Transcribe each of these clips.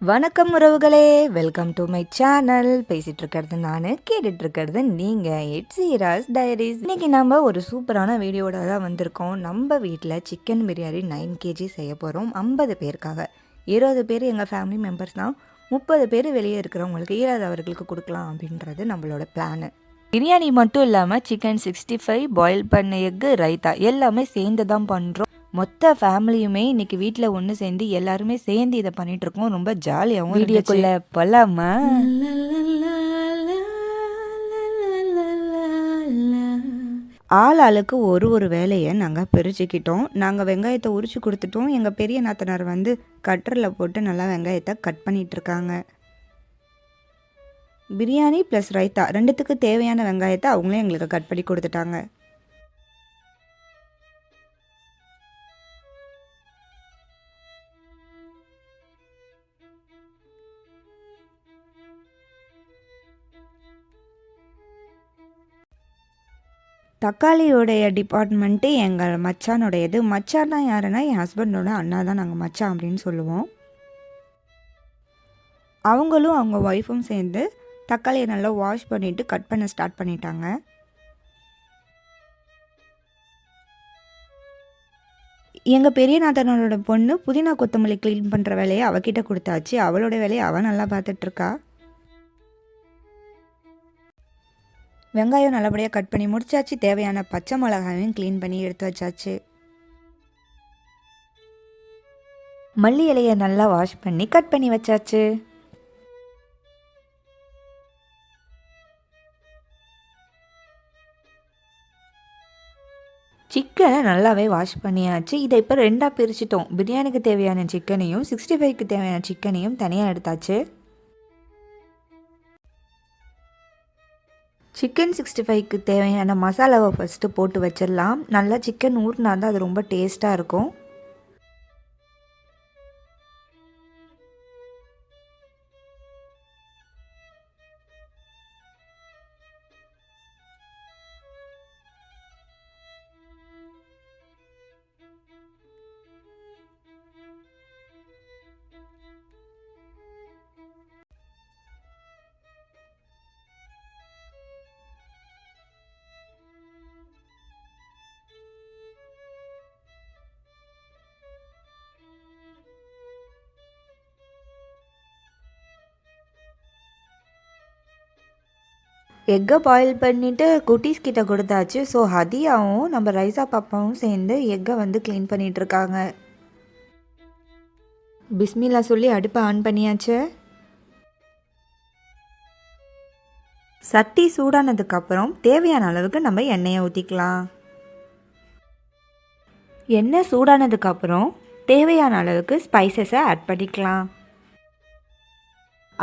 வணக்கம் உறவுகளே, welcome to my channel. பேசிகிட்டு இருக்கிறது நான், கேட்டுட்டு இருக்கிறது நீங்கள். It's eros diaries. இன்றைக்கி நம்ம ஒரு சூப்பரான வீடியோட தான் வந்திருக்கோம். நம்ம வீட்டில் சிக்கன் பிரியாணி 9 kg செய்ய போகிறோம். 50 பேருக்காக. 20 பேர் எங்கள் ஃபேமிலி மெம்பர்ஸ் தான். 30 பேர் வெளியே இருக்கிறவங்களுக்கு இயலாதவர்களுக்கு கொடுக்கலாம் அப்படின்றது நம்மளோட பிளானு. பிரியாணி மட்டும் இல்லாமல் சிக்கன் 65, பாயில் பண்ண எக்கு, ரைத்தா எல்லாமே சேர்ந்து தான் பண்ணுறோம். மொத்த ஃபேமிலியுமே இன்னைக்கு வீட்டில் ஒன்று சேர்ந்து எல்லாருமே சேர்ந்து இதை பண்ணிட்டு இருக்கோம். ரொம்ப ஜாலியாகவும். வீடியோக்குள்ள போலாமா? ஆளுக்கு ஒரு வேலையை நாங்கள் பிரிச்சுக்கிட்டோம். நாங்கள் வெங்காயத்தை உரிச்சு கொடுத்துட்டோம். எங்கள் பெரிய நாத்தனார் வந்து கட்டரில் போட்டு நல்லா வெங்காயத்தை கட் பண்ணிட்டு இருக்காங்க. பிரியாணி ப்ளஸ் ரைத்தா ரெண்டுத்துக்கு தேவையான வெங்காயத்தை அவங்களே எங்களுக்கு கட் பண்ணி கொடுத்துட்டாங்க. தக்காளியோடைய டிபார்ட்மெண்ட்டு எங்கள் மச்சானுடையது. மச்சான்னா யாருன்னா என் ஹஸ்பண்டோட அண்ணா தான் நாங்கள் மச்சான் அப்படின்னு சொல்லுவோம். அவங்களும் அவங்க ஒய்ஃபும் சேர்ந்து தக்காளியை நல்லா வாஷ் பண்ணிவிட்டு கட் பண்ண ஸ்டார்ட் பண்ணிட்டாங்க. எங்கள் பெரிய நாத்தனாரோட பொண்ணு புதினா கொத்தமல்லி க்ளீன் பண்ணுற வேலையை அவகிட்ட கொடுத்தாச்சு. அவளோட வேலையை அவள் நல்லா பார்த்துட்ருக்கா. வெங்காயம் நல்லபடியாக கட் பண்ணி முடிச்சாச்சு. தேவையான பச்சை மிளகாயும் க்ளீன் பண்ணி எடுத்து வச்சாச்சு. மல்லி இலையை நல்லா வாஷ் பண்ணி கட் பண்ணி வச்சாச்சு. சிக்கனை நல்லாவே வாஷ் பண்ணியாச்சு. இதை இப்போ ரெண்டாக பிரிச்சிட்டோம். பிரியாணிக்கு தேவையான சிக்கனையும் 65க்கு தேவையான சிக்கனையும் தனியாக எடுத்தாச்சு. சிக்கன் 65க்கு தேவையான மசாலாவை ஃபஸ்ட்டு போட்டு வச்சிடலாம். நல்லா சிக்கன் ஊறினா தான் அது ரொம்ப டேஸ்ட்டாக இருக்கும். எக்கை பாயில் பண்ணிவிட்டு குட்டீஸ் கிட்ட கொடுத்தாச்சு. ஸோ ஹதியாவும் நம்ம ரைசா பாப்பாவும் சேர்ந்து எக்கை வந்து க்ளீன் பண்ணிகிட்ருக்காங்க. பிஸ்மில்லா சொல்லி அடுப்பை ஆன் பண்ணியாச்சு. சட்டி சூடானதுக்கப்புறம் தேவையான அளவுக்கு நம்ம எண்ணெயை ஊற்றிக்கலாம். எண்ணெய் சூடானதுக்கப்புறம் தேவையான அளவுக்கு ஸ்பைசஸை ஆட் பண்ணிக்கலாம்.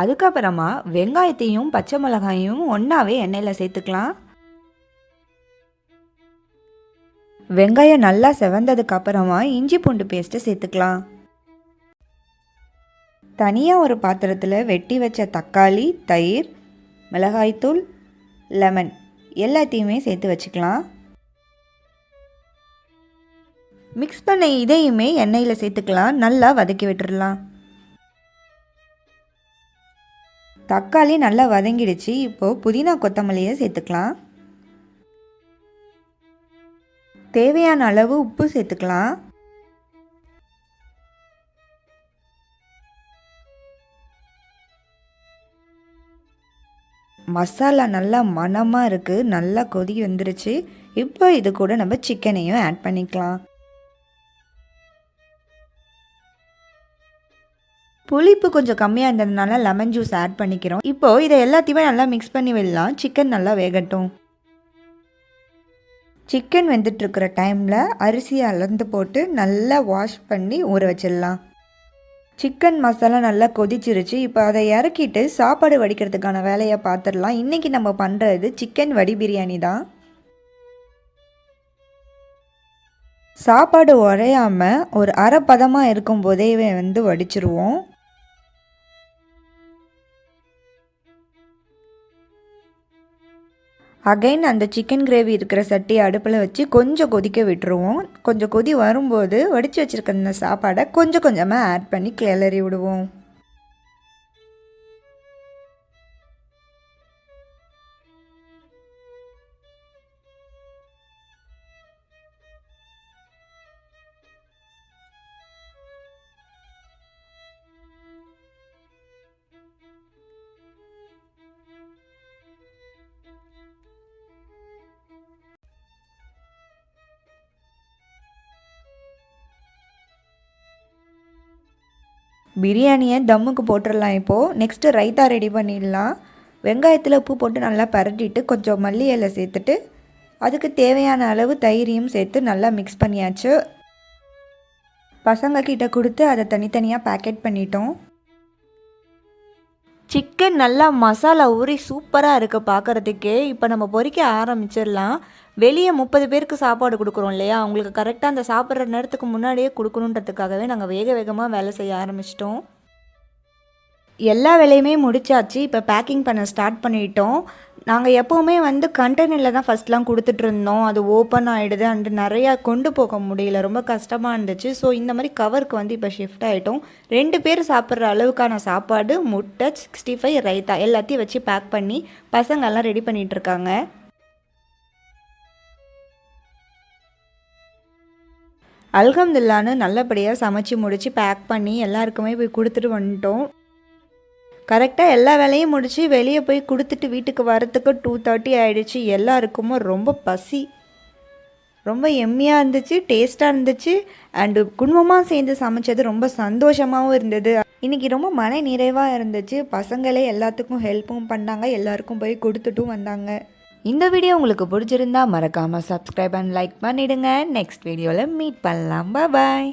அதுக்கப்புறமா வெங்காயத்தையும் பச்சை மிளகாயும் ஒன்றாவே எண்ணெயில் சேர்த்துக்கலாம். வெங்காயம் நல்லா செவந்ததுக்கப்புறமா இஞ்சி பூண்டு பேஸ்ட்டை சேர்த்துக்கலாம். தனியாக ஒரு பாத்திரத்தில் வெட்டி வச்ச தக்காளி, தயிர், மிளகாய்த்தூள், லெமன் எல்லாத்தையுமே சேர்த்து வச்சுக்கலாம். மிக்ஸ் பண்ண இதையுமே எண்ணெயில் சேர்த்துக்கலாம். நல்லா வதக்கி விட்டுடலாம். தக்காளி நல்லா வதங்கிடுச்சு. இப்போது புதினா கொத்தமல்லியை சேர்த்துக்கலாம். தேவையான அளவு உப்பு சேர்த்துக்கலாம். மசாலா நல்லா மணமாக இருக்குது. நல்லா கொதி வந்துருச்சு. இப்போ இது கூட நம்ம சிக்கனையும் ஆட் பண்ணிக்கலாம். புளிப்பு கொஞ்சம் கம்மியாக இருந்ததுனால லெமன் ஜூஸ் ஆட் பண்ணிக்கிறோம். இப்போது இதை எல்லாத்தையுமே நல்லா மிக்ஸ் பண்ணி விடலாம். சிக்கன் நல்லா வேகட்டும். சிக்கன் வெந்துட்டுருக்கிற டைமில் அரிசியை அளந்து போட்டு நல்லா வாஷ் பண்ணி ஊற வச்சிடலாம். சிக்கன் மசாலா நல்லா கொதிச்சிருச்சு. இப்போ அதை இறக்கிட்டு சாப்பாடு வடிக்கிறதுக்கான வேலையை பார்த்துடலாம். இன்றைக்கி நம்ம பண்ணுறது சிக்கன் வடி பிரியாணி தான். சாப்பாடு உறையாமல் ஒரு அரை பதமாக இருக்கும்போதே வந்து வடிச்சிருவோம். அகைன் அந்த சிக்கன் கிரேவி இருக்கிற சட்டியை அடுப்பில் வச்சு கொஞ்சம் கொதிக்க விட்டுருவோம். கொஞ்சம் கொதி வரும்போது வடித்து வச்சுருக்க அந்த சாப்பாடை கொஞ்சம் கொஞ்சமாக ஆட் பண்ணி கிளறி விடுவோம். பிரியாணியை தம்முக்கு போட்டுடலாம் இப்போது. நெக்ஸ்ட்டு ரைத்தா ரெடி பண்ணிடலாம். வெங்காயத்தில் உப்பு போட்டு நல்லா பரட்டிட்டு கொஞ்சம் மல்லி இலை சேர்த்துட்டு அதுக்கு தேவையான அளவு தயிரையும் சேர்த்து நல்லா மிக்ஸ் பண்ணியாச்சு. பசங்க கிட்ட கொடுத்து அதை தனித்தனியாக பேக்கெட் பண்ணிட்டோம். சிக்கன் நல்லா மசாலா ஊறி சூப்பராக இருக்குது பார்க்குறதுக்கே. இப்போ நம்ம பொரிக்க ஆரம்பிச்சிடலாம். வெளியே 30 பேருக்கு சாப்பாடு கொடுக்குறோம் இல்லையா, அவங்களுக்கு கரெக்டாக அந்த சாப்பிட்ற நேரத்துக்கு முன்னாடியே கொடுக்கணுன்றதுக்காகவே நாங்கள் வேக வேகமாக வேலை செய்ய ஆரம்பிச்சிட்டோம். எல்லா வேலையுமே முடிச்சாச்சு. இப்போ பேக்கிங் பண்ண ஸ்டார்ட் பண்ணிட்டோம். நாங்கள் எப்போவுமே கண்டெய்னரில் தான் ஃபஸ்ட்லாம் கொடுத்துட்ருந்தோம். அது ஓப்பன் ஆகிடுது அண்டு நிறையா கொண்டு போக முடியல, ரொம்ப கஷ்டமாக இருந்துச்சு. ஸோ இந்த மாதிரி கவருக்கு இப்போ ஷிஃப்ட் ஆகிட்டோம். 2 பேர் சாப்பிட்ற அளவுக்கான சாப்பாடு, முட்டை, 65 ரைத்தா எல்லாத்தையும் வச்சு பேக் பண்ணி பசங்கள்லாம் ரெடி பண்ணிகிட்ருக்காங்க. அல்ஹம்துலில்லாஹ்னு நல்லபடியாக சமைச்சு முடித்து பேக் பண்ணி எல்லாருக்குமே போய் கொடுத்துட்டு வந்துட்டோம். கரெக்டாக எல்லா வேலையும் முடித்து வெளியே போய் கொடுத்துட்டு வீட்டுக்கு வரத்துக்கு 2:30 ஆகிடுச்சு. எல்லாருக்குமே ரொம்ப பசி. ரொம்ப எம்மியாக இருந்துச்சு, டேஸ்ட்டாக இருந்துச்சு. அண்டு குடும்பமாக சேர்ந்து சமைச்சது ரொம்ப சந்தோஷமாகவும் இருந்தது. இன்றைக்கி ரொம்ப மன நிறைவாக இருந்துச்சு. பசங்களே எல்லாத்துக்கும் ஹெல்ப்பும் பண்ணாங்க, எல்லாருக்கும் போய் கொடுத்துட்டும் வந்தாங்க. இந்த வீடியோ உங்களுக்கு பிடிச்சிருந்தா மறக்காமல் சப்ஸ்கிரைப் அண்ட் லைக் பண்ணிவிடுங்க. நெக்ஸ்ட் வீடியோவில் மீட் பண்ணலாம். பாய்.